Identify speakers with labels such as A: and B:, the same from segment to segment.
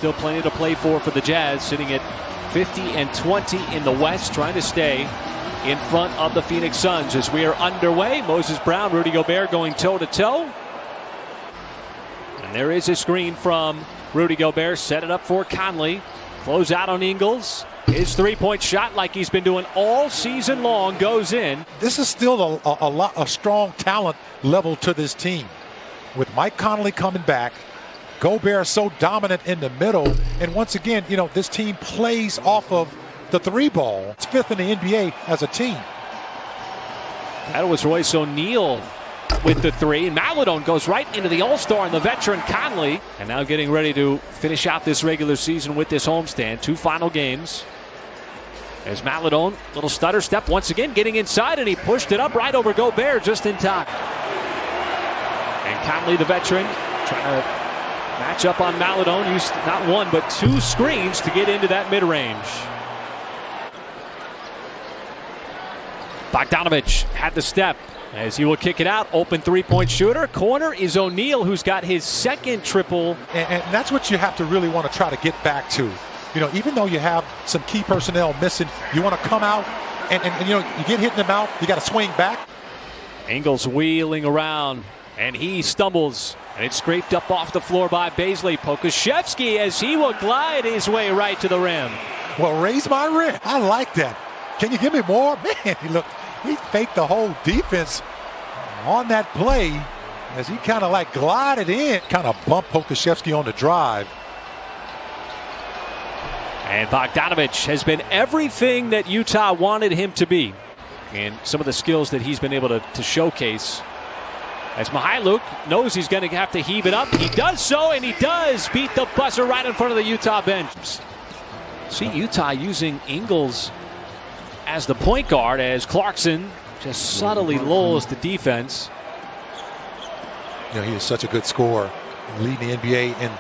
A: still plenty to play for the Jazz, sitting at 50-20 in the West, trying to stay in front of the Phoenix Suns as we are underway. Moses Brown, Rudy Gobert going toe-to-toe. And there is a screen from Rudy Gobert. Set it up for Conley. Close out on Ingles. His three-point shot, like he's been doing all season long, goes in.
B: This is still a strong talent level to this team. With Mike Conley coming back, Gobert so dominant in the middle. And once again, you know, this team plays off of the three ball. It's fifth in the NBA as a team.
A: That was Royce O'Neal with the three. Maledon goes right into the All-Star and the veteran Conley. And now getting ready to finish out this regular season with this homestand. 2 final games. As Maledon, little stutter step once again, getting inside, and he pushed it up right over Gobert just in time. And Conley, the veteran, trying to match up on Maledon. Used not 1 but 2 screens to get into that mid-range. Bogdanović had the step as he will kick it out. Open three-point shooter. Corner is O'Neal, who's got his second triple.
B: And that's what you have to really want to try to get back to. You know, even though you have some key personnel missing, you want to come out and you know, you get hit in the mouth, you got to swing back.
A: Ingles wheeling around, and he stumbles. And it's scraped up off the floor by Bazley. Pokusevski as he will glide his way right to the rim.
B: Well, raise my rim. I like that. Can you give me more? Man, he faked the whole defense on that play as he kind of like glided in, kind of bumped Pokusevski on the drive.
A: And Bogdanović has been everything that Utah wanted him to be. And some of the skills that he's been able to showcase. As Mykhailiuk knows he's going to have to heave it up. He does so, and he does beat the buzzer right in front of the Utah bench. See Utah using Ingles as the point guard as Clarkson just subtly lulls the defense.
B: You know, he is such a good scorer, leading the NBA in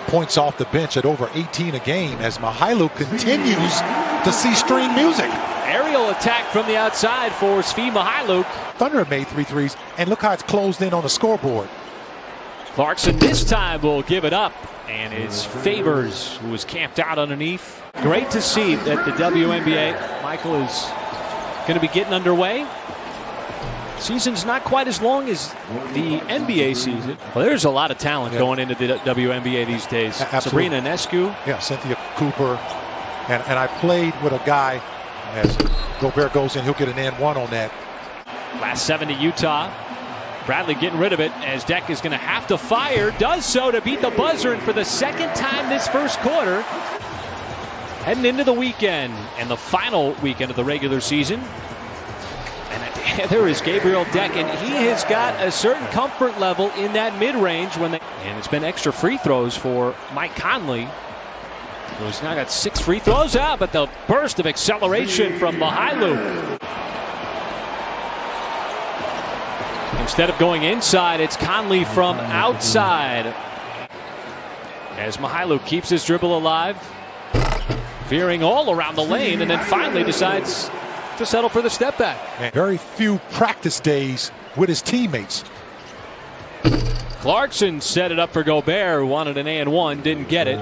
B: points off the bench at over 18 a game as Mykhailiuk continues to see string music.
A: Aerial attack from the outside for Svi Mykhailiuk.
B: Thunder made 3 threes, and look how it's closed in on the scoreboard.
A: Clarkson this time will give it up, and it's Favors who was camped out underneath. Great to see that the WNBA, Michael, is going to be getting underway. Season's not quite as long as the NBA season. Well, there's a lot of talent going into the WNBA these days.
B: Absolutely.
A: Sabrina Ionescu.
B: Yeah, Cynthia Cooper. And I played with a guy, as Gobert goes in, he'll get an and-one on that.
A: Last 7 to Utah. Bradley getting rid of it as Deck is going to have to fire. Does so to beat the buzzer, and for the second time this first quarter. Heading into the weekend and the final weekend of the regular season. And there is Gabriel Deck, and he has got a certain comfort level in that mid-range and it's been extra free throws for Mike Conley. He's now got 6 free throws out, but the burst of acceleration from Mykhailiuk. Instead of going inside, it's Conley from outside. As Mykhailiuk keeps his dribble alive, veering all around the lane, and then finally decides to settle for the step back.
B: And very few practice days with his teammates.
A: Clarkson set it up for Gobert, who wanted an and-one, didn't get it.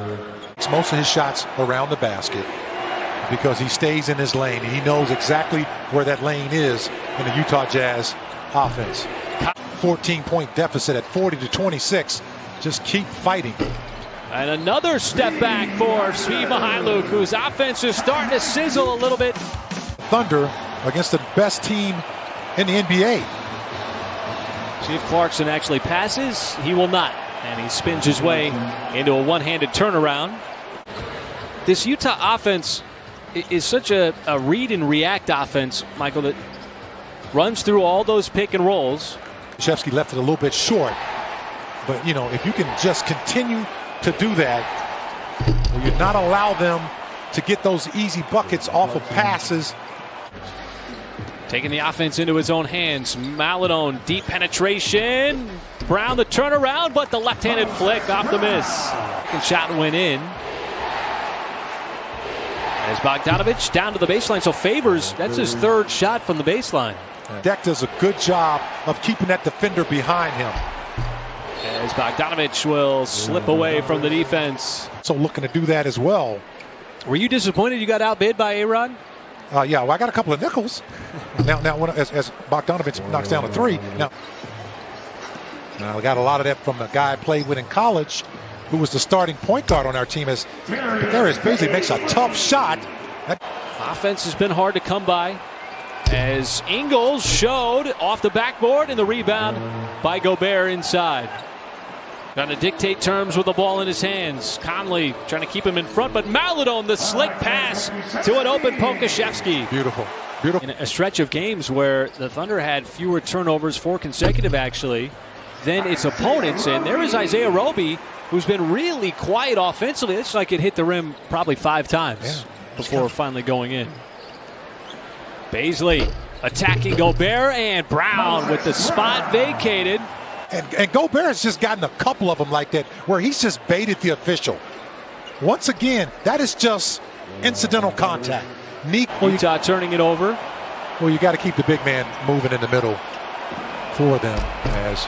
B: Most of his shots around the basket because he stays in his lane. He knows exactly where that lane is in the Utah Jazz offense. 14-point deficit at 40-26. Just keep fighting.
A: And another step back for Svi Mykhailiuk, whose offense is starting to sizzle a little bit.
B: Thunder against the best team in the NBA.
A: See if Clarkson actually passes. He will not. And he spins his way into a one-handed turnaround. This Utah offense is such a read and react offense, Michael, that runs through all those pick and rolls.
B: Pokusevski left it a little bit short. But, you know, if you can just continue to do that, or you not allow them to get those easy buckets off of passes.
A: Taking the offense into his own hands. Maledon, deep penetration. Brown the turnaround, but the left-handed flick off the miss. Second shot went in. As Bogdanović down to the baseline. So Favors, that's his 3rd shot from the baseline.
B: Deck does a good job of keeping that defender behind him.
A: as Bogdanovich will slip away from the defense.
B: So looking to do that as well.
A: Were you disappointed you got outbid by A-Rod?
B: Yeah, well, I got a couple of nickels. Now as Bogdanovich knocks down a three. Now we got a lot of that from a guy I played with in college who was the starting point guard on our team. As Darius Bazley makes a tough shot.
A: Offense has been hard to come by, as Ingles showed off the backboard, and the rebound by Gobert inside. Trying to dictate terms with the ball in his hands. Conley trying to keep him in front, but Maledon, the slick pass to an open Pokusevski.
B: Beautiful.
A: In a stretch of games where the Thunder had fewer turnovers, 4 consecutive actually, than its opponents. And there is Isaiah Roby, who's been really quiet offensively. It's like it hit the rim probably 5 times before finally going in. Bazley attacking Gobert, and Brown with the spot vacated.
B: And Gobert has just gotten a couple of them like that where he's just baited the official. Once again, that is just incidental contact.
A: Utah turning it over.
B: Well, you got to keep the big man moving in the middle for them as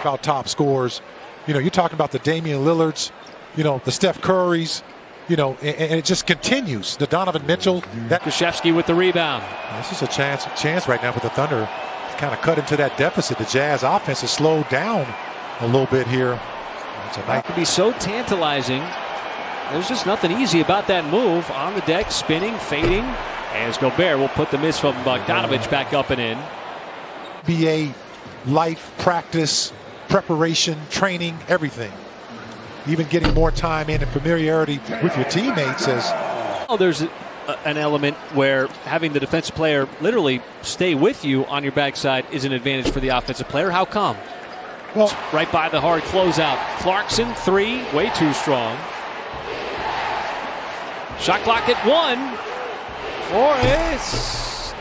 B: about top scorers. You know, you're talking about the Damian Lillards, you know, the Steph Currys, you know, and it just continues. The Donovan Mitchell.
A: Krzyzewski with the rebound.
B: This is a chance right now for the Thunder to kind of cut into that deficit. The Jazz offense has slowed down a little bit here.
A: That could be so tantalizing. There's just nothing easy about that move. On the deck, spinning, fading, as Gobert will put the miss from Bogdanovich back up and in.
B: NBA life, practice, preparation, training, everything. Even getting more time in and familiarity with your teammates.
A: There's an element where having the defensive player literally stay with you on your backside is an advantage for the offensive player. How come?
B: Well,
A: it's right by the hard closeout. Clarkson, 3, way too strong. Shot clock at 1. Forrest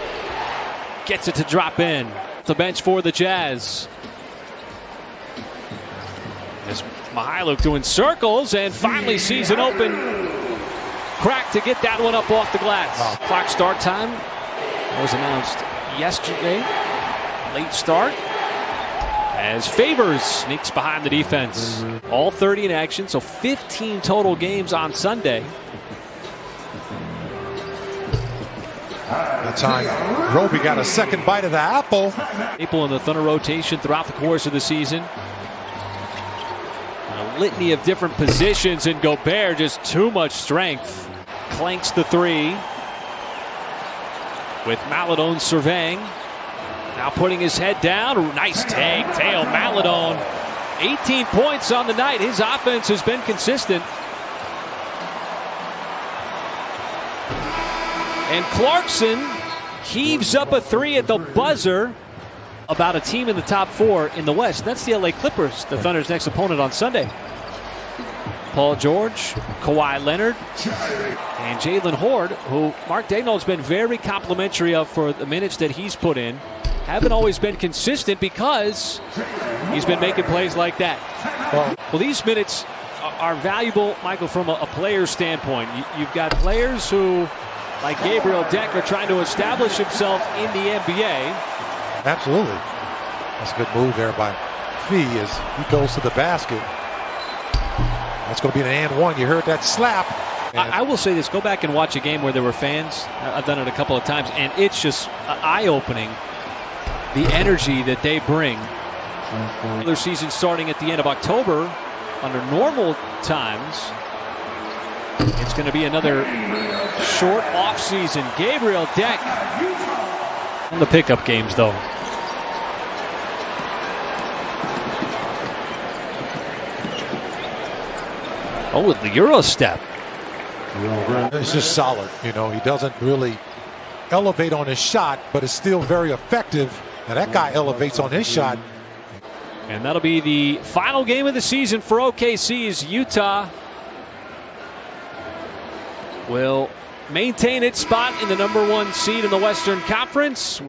A: gets it to drop in. The bench for the Jazz. As Mykhailiuk doing circles and finally sees an open crack to get that one up off the glass. Clock start time was announced yesterday. Late start as Favors sneaks behind the defense. All 30 in action, so 15 total games on Sunday.
B: That time, Roby got a second bite of the apple.
A: Staple in the Thunder rotation throughout the course of the season. A litany of different positions, and Gobert just too much strength. Clanks the 3 with Maledon surveying. Now putting his head down. Nice tail Maledon. 18 points on the night. His offense has been consistent. And Clarkson heaves up a 3 at the buzzer about a team in the top 4 in the West. That's the LA Clippers, the Thunder's next opponent on Sunday. Paul George, Kawhi Leonard, and Jalen Horde, who Mark Daigneault has been very complimentary of for the minutes that he's put in. Haven't always been consistent because he's been making plays like that. Well, these minutes are valuable, Michael, from a player's standpoint. You've got players who, like Gabriel Deck, are trying to establish himself in the NBA.
B: Absolutely. That's a good move there by Fee as he goes to the basket. That's going to be an and one. You heard that slap.
A: I will say this. Go back and watch a game where there were fans. I've done it a couple of times, and it's just eye-opening, the energy that they bring. Their season starting at the end of October under normal times. It's going to be another short off-season. Gabriel Deck in the pickup games, though. Oh, with the Euro step.
B: It's just solid. You know, he doesn't really elevate on his shot, but it's still very effective. And that guy elevates on his shot.
A: And that'll be the final game of the season for OKC's. Utah will maintain its spot in the #1 seed in the Western Conference.